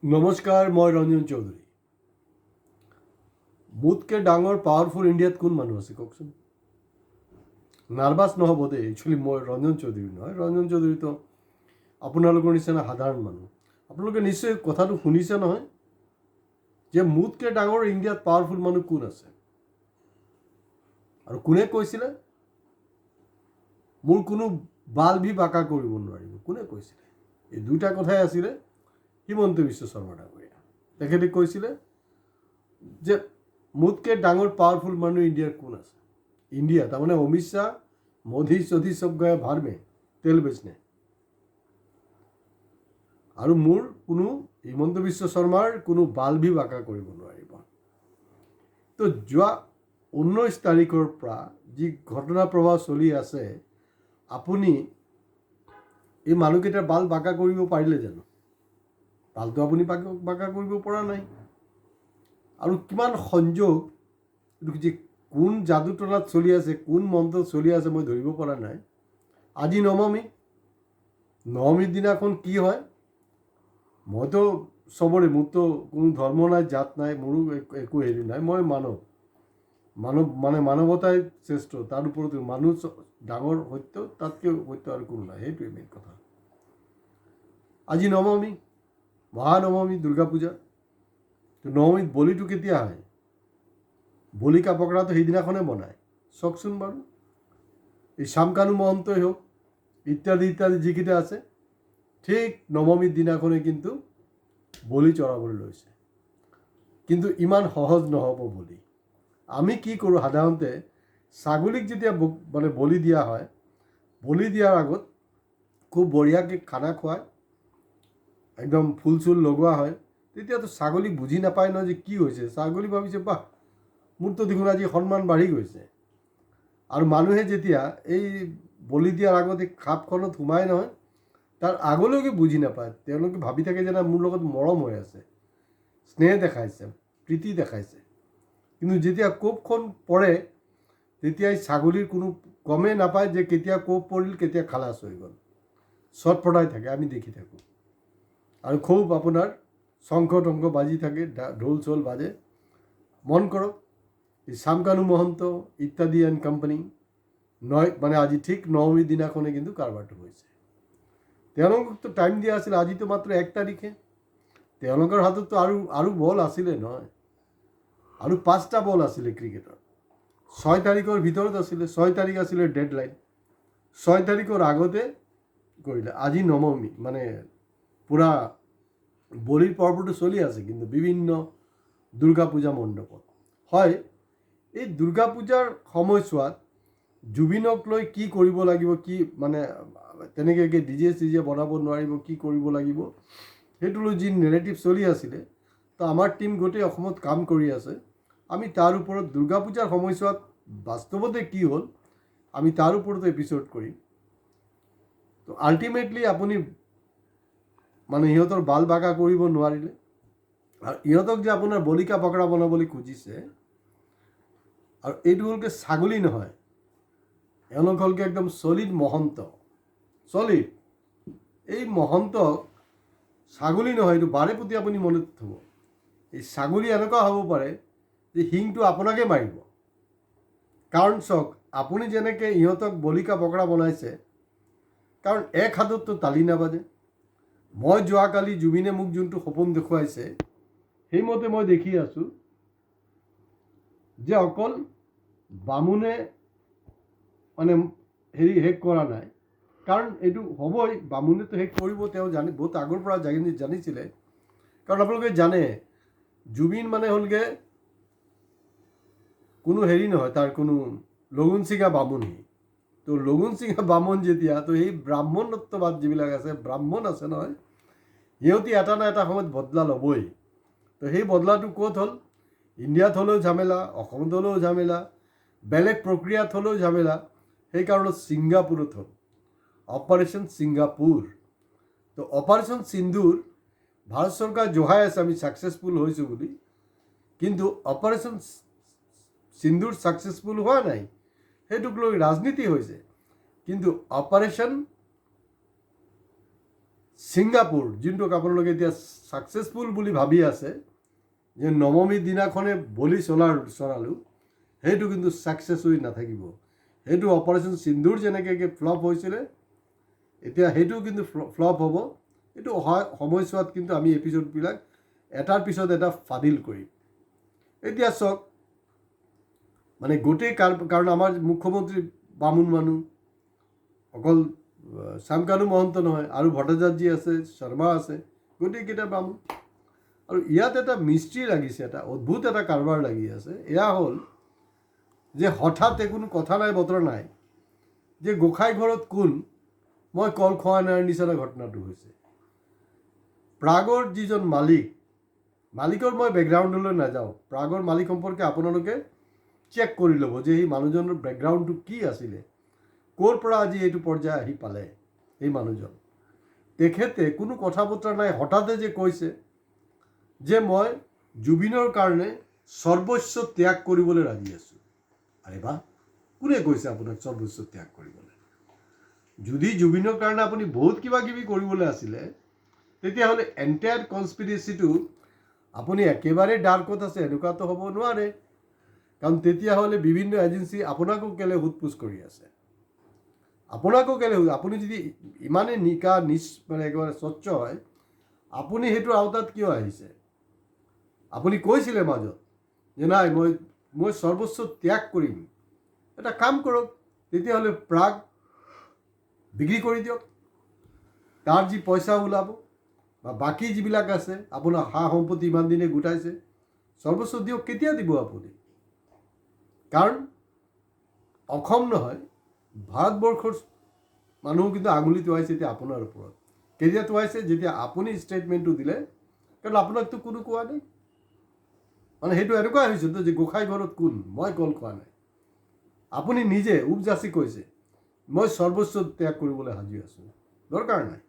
নমস্কাৰ, মই ৰঞ্জন চৌধুৰী। মোতকৈ ডাঙৰ পাৱাৰফুল ইণ্ডিয়াত কোন মানুহ আছে কওকচোন? নাৰ্ভাছ নহ'ব দেই, একচুৱেলি মই ৰঞ্জন চৌধুৰী নহয়। ৰঞ্জন চৌধুৰীতো আপোনালোকৰ নিচিনা সাধাৰণ মানুহ। আপোনালোকে নিশ্চয় কথাটো শুনিছে নহয় যে মোতকৈ ডাঙৰ ইণ্ডিয়াত পাৱাৰফুল মানুহ কোন আছে, আৰু কোনে কৈছিলে মোৰ কোনো বাল ভি বাঁকা কৰিব নোৱাৰিব? কোনে কৈছিলে? এই দুটা কথাই আছিলে হিমন্ত বিশ্ব শৰ্মা ডাঙৰীয়া। তেখেতে কৈছিলে যে মোতকৈ ডাঙৰ পাৱাৰফুল মানুহ ইণ্ডিয়াৰ কোন আছে? ইণ্ডিয়া তাৰমানে অমিত শ্বাহ, মোদী চৌধী চব গয়ে ভাৰ মে তেল বেচনে। আৰু মোৰ কোনো হিমন্ত বিশ্ব শৰ্মাৰ কোনো বাল ভি বাঁকা কৰিব নোৱাৰিব। তো যোৱা 19 তাৰিখৰ পৰা যি ঘটনা প্ৰবাহ চলি আছে, আপুনি এই মানুহকেইটাৰ বাল বাঁকা কৰিব পাৰিলে জানো? বালটো আপুনি বাঁকা কৰিব পৰা নাই। আৰু কিমান সংযোগ, যে কোন যাদু তলাত চলি আছে, কোন মন্ত্ৰত চলি আছে মই ধৰিব পৰা নাই। আজি নৱমীৰ দিনাখন কি হয়, মইতো চবৰে, মোৰতো কোনো ধৰ্ম নাই, জাত নাই, মোৰো একো হেৰি নাই। মই মানৱতাই শ্ৰেষ্ঠ, তাৰ ওপৰতো মানুহ ডাঙৰ সত্য, তাতকৈ সত্য আৰু কোনো নাই। সেইটোৱে মেইন কথা। আজি নৱমী, মহানৱমী, দুৰ্গা পূজা। তো নৱমীত বলিটো কেতিয়া হয়? বলিকা পকৰাটো সেইদিনাখনে বনায়। চাওকচোন বাৰু, এই শ্যামকানু মহন্তই হওক, ইত্যাদি ইত্যাদি যিকেইটা আছে, ঠিক নৱমীৰ দিনাখনে কিন্তু বলি চৰাবলৈ লৈছে। কিন্তু ইমান সহজ নহ'ব বলি। আমি কি কৰোঁ সাধাৰণতে, ছাগলীক যেতিয়া বলি দিয়া হয়, বলি দিয়াৰ আগত খুব বঢ়িয়াকৈ খানা খুৱায়, একদম ফুল চুল লগোৱা হয়। তেতিয়াতো ছাগলী বুজি নাপায় নহয় যে কি হৈছে। ছাগলী ভাবিছে বাহ, মোৰতো দেখোন আজি সন্মান বাঢ়ি গৈছে। আৰু মানুহে যেতিয়া এই বলি দিয়াৰ আগতে খাপখনত সোমাই নহয়, তাৰ আগলৈকে বুজি নাপায়। তেওঁলোকে ভাবি থাকে যে মোৰ লগত মৰম হৈ আছে, স্নেহ দেখাইছে, প্ৰীতি দেখাইছে। কিন্তু যেতিয়া কোপখন পৰে, তেতিয়াই ছাগলীৰ কোনো গমেই নাপায় যে কেতিয়া কোপ পৰিল, কেতিয়া খালাচ হৈ গ'ল। চটফটাই থাকে, আমি দেখি থাকোঁ। আৰু খুব আপোনাৰ শংখ টংখ বাজি থাকে, ঢোল চোল বাজে। মন কৰক, এই শ্যামকানু মহন্ত ইত্যাদি এণ্ড কোম্পানী আজি ঠিক নৱমীৰ দিনাখনে কিন্তু কাৰবাৰটো হৈছে। তেওঁলোকতো টাইম দিয়া আছিল, আজিতো মাত্ৰ 1 তাৰিখে। তেওঁলোকৰ হাতততো আৰু বল আছিলে নহয়, আৰু 5টা বল আছিলে ক্ৰিকেটৰ। 6 তাৰিখৰ ভিতৰত আছিলে, 6 তাৰিখ আছিলে ডেডলাইন। 6 তাৰিখৰ আগতে কৰিলে। আজি নৱমী, পূৰা বলিৰ পৰ্বটো চলি আছে কিন্তু বিভিন্ন দুৰ্গা পূজা মণ্ডপত। হয়, এই দুৰ্গা পূজাৰ সময়ছোৱাত জুবিনক লৈ কি কৰিব লাগিব, কি তেনেকৈ ডিজে চিজে বনাব নোৱাৰিব, কি কৰিব লাগিব, সেইটো লৈ যি নেৰেটিভ চলি আছিলে, তো আমাৰ টীম গোটেই অসমত কাম কৰি আছে। আমি তাৰ ওপৰত দুৰ্গা পূজাৰ সময়ছোৱাত বাস্তৱতে কি হ'ল, আমি তাৰ ওপৰতো এপিছ'ড কৰিম। তো আল্টিমেটলি আপুনি সিহঁতৰ বাল বাঁকা কৰিব নোৱাৰিলে। আৰু ইহঁতক যে আপোনাৰ বলিকা পকৰা বনাবলৈ খুজিছে, আৰু এইটো হ'লকে ছাগলী নহয়, এওঁলোক হ'লকে একদম চলিড মহন্ত। চলিড এই মহন্তক ছাগলী নহয়, এইটো বাৰে প্ৰতি আপুনি মনত থ'ব। এই ছাগলী এনেকুৱা হ'ব পাৰে যে শিংটো আপোনাকে মাৰিব। কাৰণ চাওক, আপুনি যেনেকৈ ইহঁতক বলিকা পকৰা বনাইছে, কাৰণ এক হাতততো তালি নাবাজে। মই যোৱাকালি জুবিনে মোক যোনটো সপোন দেখুৱাইছে, সেইমতে মই দেখি আছোঁ যে অকল বামুণে শেষ কৰা নাই, কাৰণ এইটো হ'বই, বামুণেতো শেষ কৰিব। তেওঁ বহুত আগৰ পৰা জানিছিলে। কাৰণ আপোনালোকে জানে, জুবিন হ'লগৈ কোনো নহয়, তাৰ কোনো লগুণ চিঙা বামুণী। তো লগুণ চিঙা বামুণ যেতিয়া, তো সেই ব্ৰাহ্মণত্ববাদ যিবিলাক আছে, ব্ৰাহ্মণ আছে নহয়, সিহঁতি এটা না এটা সময়ত বদলা ল'বই। তো সেই বদলাটো ক'ত হ'ল? ইণ্ডিয়াত হ'লেও ঝামেলা, অসমত হ'লেও ঝামেলা, বেলেগ প্ৰক্ৰিয়াত হ'লেও ঝামেলা। সেইকাৰণে ছিংগাপুৰত হ'ল অপাৰেশ্যন ছিংগাপুৰ। তো অপাৰেশ্যন সিন্দুৰ ভাৰত চৰকাৰ জহাই আছে আমি ছাকচেছফুল হৈছোঁ বুলি, কিন্তু অপাৰেশ্যন সিন্দুৰ ছাকচেছফুল হোৱা নাই। সেইটোক লৈ ৰাজনীতি হৈছে। কিন্তু অপাৰেশ্যন ছিংগাপুৰ যোনটোক আপোনালোকে এতিয়া ছাকচেছফুল বুলি ভাবি আছে যে নৱমী দিনাখনে বলি চলালোঁ সেইটো কিন্তু ছাকচেছ হৈ নাথাকিব। সেইটো অপাৰেশ্যন সিন্দুৰ যেনেকৈ ফ্লপ হৈছিলে এতিয়া সেইটো কিন্তু ফ্লপ হ'ব। এইটো অহা সময়ছোৱাত কিন্তু আমি এপিছ'ডবিলাক এটাৰ পিছত এটা ফাদিল কৰিম। এতিয়া চাওক মানে গোটেই কাৰণ আমাৰ মুখ্যমন্ত্ৰী বামুণ মানুহ, অকল শ্যামকানু মহন্ত নহয়, আৰু ভট্টাচাৰ্যী আছে, শৰ্মা আছে, গোটেইকেইটা বামুণ। আৰু ইয়াত এটা মিস্ত্ৰী লাগিছে, এটা অদ্ভুত এটা কাৰবাৰ লাগি আছে। এয়া হ'ল যে হঠাৎ কোনো কথা নাই বতৰা নাই যে গোসাঁই ঘৰত কোন, মই কল খোৱা নাই নিচিনা ঘটনাটো হৈছে। প্ৰাগৰ যিজন মালিকৰ মই বেকগ্ৰাউণ্ডলৈ নাযাওঁ, প্ৰাগৰ মালিক সম্পৰ্কে আপোনালোকে চেক কৰি ল'ব যে সেই মানুহজনৰ বেকগ্ৰাউণ্ডটো কি আছিলে, ক'ৰ পৰা আজি এইটো পৰ্যায় আহি পালে। এই মানুহজন তেখেতে কোনো কথা বতৰা নাই, হঠাতে যে কৈছে যে মই জুবিনৰ কাৰণে সৰ্বস্ব ত্যাগ কৰিবলৈ ৰাজি আছোঁ। আৰে বাহ, কোনে কৈছে আপোনাক সৰ্বস্ব ত্যাগ কৰিবলৈ? যদি জুবিনৰ কাৰণে আপুনি বহুত কিবা কিবি কৰিবলৈ আছিলে তেতিয়াহ'লে এণ্টায়াৰ কনস্পিৰেচিটো আপুনি একেবাৰে ডাৰ্কত আছে এনেকুৱাতো হ'ব নোৱাৰে। কাৰণ তেতিয়াহ'লে বিভিন্ন এজেঞ্চি আপোনাকো কেলে সোধপোছ কৰি আছে, আপুনি যদি ইমানেই মানে একেবাৰে স্বচ্ছ হয়, আপুনি সেইটোৰ আওতাত কিয় আহিছে? আপুনি কৈছিলে মাজত যে নাই মই সৰ্বস্ব ত্যাগ কৰিম। এটা কাম কৰক, তেতিয়াহ'লে প্ৰাগ বিক্ৰী কৰি দিয়ক, তাৰ যি পইচা ওলাব বা বাকী যিবিলাক আছে আপোনাৰ সা সম্পত্তি ইমান দিনে গোটাইছে, সৰ্বস্ব দিয়ক। কেতিয়া দিব আপুনি? কাৰণ অসম নহয়, ভাৰতবৰ্ষৰ মানুহ কিন্তু আঙুলি টোৱাইছে এতিয়া আপোনাৰ ওপৰত। কেতিয়া টোৱাইছে? যেতিয়া আপুনি ষ্টেটমেণ্টটো দিলে, কাৰণ আপোনাকতো কোনো কোৱা নাই। মানে সেইটো এনেকুৱা হৈছে যে গোসাঁই ঘৰত কোন, মই কল খোৱা নাই। আপুনি নিজে উপজাচি কৈছে মই সৰ্বস্ব ত্যাগ কৰিবলৈ সাজু আছোঁ। দৰকাৰ নাই।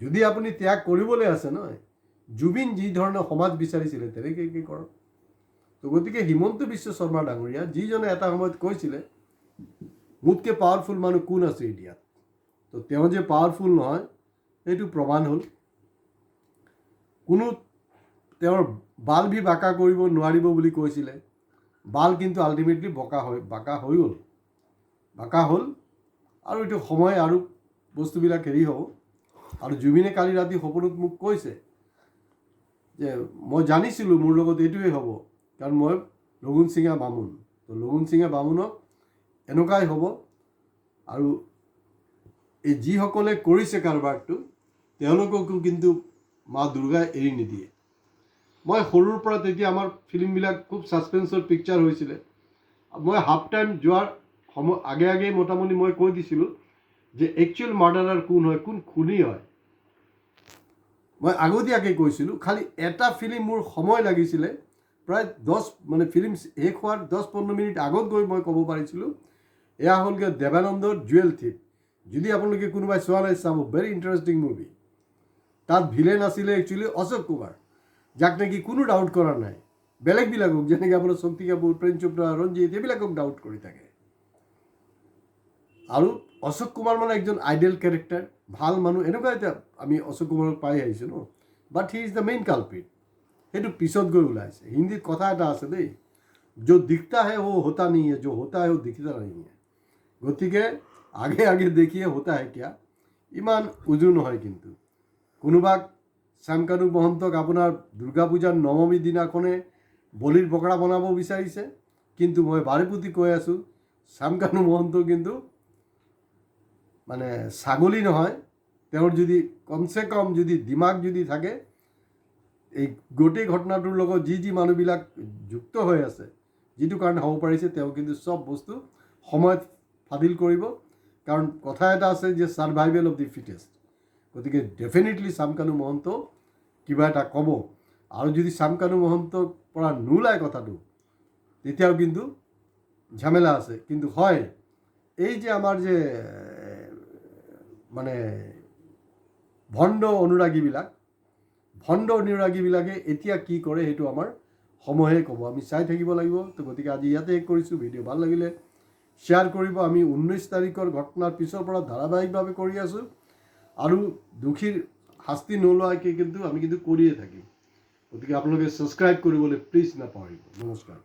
যদি আপুনি ত্যাগ কৰিবলৈ আছে নহয়, জুবিন যি ধৰণৰ সমাজ বিচাৰিছিলে তেনেকৈ কি কৰক। তো গতিকে হিমন্ত বিশ্ব শৰ্মা ডাঙৰীয়া যিজনে এটা সময়ত কৈছিলে মোতকৈ পাৱাৰফুল মানুহ কোন আছে ইণ্ডিয়াত, তো তেওঁ যে পাৱাৰফুল নহয় সেইটো প্ৰমাণ হ'ল। কোনো তেওঁৰ বাল ভি বাঁকা কৰিব নোৱাৰিব বুলি কৈছিলে, বাল কিন্তু আল্টিমেটলি বাঁকা হৈ গ'ল, বাঁকা হ'ল। আৰু এইটো সময় আৰু বস্তুবিলাক হেৰি হ'ব। আৰু জুবিনে কালি ৰাতি সপোনত মোক কৈছে যে মই জানিছিলোঁ মোৰ লগত এইটোৱে হ'ব, কাৰণ মই লগুণ চিঙা বামুণ। তো লগুণ চিঙা বামুণক এনেকুৱাই হ'ব। আৰু এই যিসকলে কৰিছে কাৰবাৰটো তেওঁলোককো কিন্তু মা দুৰ্গাই এৰি নিদিয়ে। মই সৰুৰ পৰা তেতিয়া আমাৰ ফিল্মবিলাক খুব ছাছপেন্সৰ পিকচাৰ হৈছিলে। মই হাফ টাইম যোৱাৰ আগে মোটামুটি মই কৈ দিছিলোঁ যে একচুৱেল মাৰ্ডাৰাৰ কোন হয়, কোন খুনি হয়, মই আগতীয়াকৈ কৈছিলোঁ। খালি এটা ফিল্ম মোৰ সময় লাগিছিলে প্ৰায় ফিল্ম শেষ হোৱাৰ 10-15 মিনিট আগত গৈ মই ক'ব পাৰিছিলোঁ। এয়া হ'লগৈ দেৱানন্দৰ জুৱেল থিপ। যদি আপোনালোকে কোনোবাই চোৱা নাই চাব, ভেৰি ইণ্টাৰেষ্টিং মুভি। তাত ভিলেন আছিলে একচুৱেলি অশোক কুমাৰ, যাক নেকি কোনো ডাউট কৰা নাই। বেলেগবিলাকক যেনেকৈ আপোনাৰ শক্তি কাপুৰ, প্ৰেম চোপ্ৰা, ৰঞ্জিত এইবিলাকক ডাউট কৰি থাকে। আৰু অশোক কুমাৰ মানে একজন আইডিয়েল কেৰেক্টাৰ, ভাল মানুহ, এনেকুৱা এতিয়া আমি অশোক কুমাৰক পাই আহিছোঁ ন। But he is the main culprit. সেইটো পিছত গৈ ওলাইছে। হিন্দীত কথা এটা আছে দেই, যো দিখতা হে ও হোতা নেহি হে, যো হোতা হে ও দিখতা নেহি হে। গতিকে আগে দেখিয়ে হোতা হে কিয়া, ইমান উজু নহয়। কিন্তু কোনোবাক শ্যামকানু মহন্তক আপোনাৰ দুৰ্গা পূজাৰ নৱমী দিনাখনে বলিৰ বকৰা বনাব বিচাৰিছে, কিন্তু মই বাৰেপতি কৈ আছোঁ শ্যামকানু মহন্ত কিন্তু মানে ছাগলী নহয়। তেওঁৰ যদি কমচে কম যদি দিমাগ যদি থাকে, এই গোটেই ঘটনাটোৰ লগত যি মানুহবিলাক যুক্ত হৈ আছে, যিটো কাৰণে হ'ব পাৰিছে, তেওঁ কিন্তু চব বস্তু সময়ত ফাদিল কৰিব। কাৰণ কথা এটা আছে যে ছাৰ্ভাইভেল অফ দি ফিটেষ্ট। গতিকে ডেফিনেটলি শ্যামকানু মহন্ত কিবা এটা ক'ব। আৰু যদি শ্যামকানু মহন্তৰ পৰা নোলায় কথাটো, তেতিয়াও কিন্তু ঝামেলা আছে। কিন্তু হয়, এই যে আমাৰ যে মানে ভণ্ড অনুৰাগীবিলাকে এতিয়া কি কৰে সেইটো আমাৰ সময়হে ক'ব। আমি চাই থাকিব লাগিব। তো গতিকে আজি ইয়াতে শেষ কৰিছোঁ। ভিডিঅ' ভাল লাগিলে শ্বেয়াৰ কৰিব। আমি 19 তাৰিখৰ ঘটনাৰ পিছৰ পৰা ধাৰাবাহিকভাৱে কৰি আছোঁ। আৰু দোষীৰ শাস্তি নোলোৱাকৈ কিন্তু আমি কিন্তু কৰিয়ে থাকিম। গতিকে আপোনালোকে ছাবস্ক্ৰাইব কৰিবলৈ প্লিজ নাপাহৰিব। নমস্কাৰ।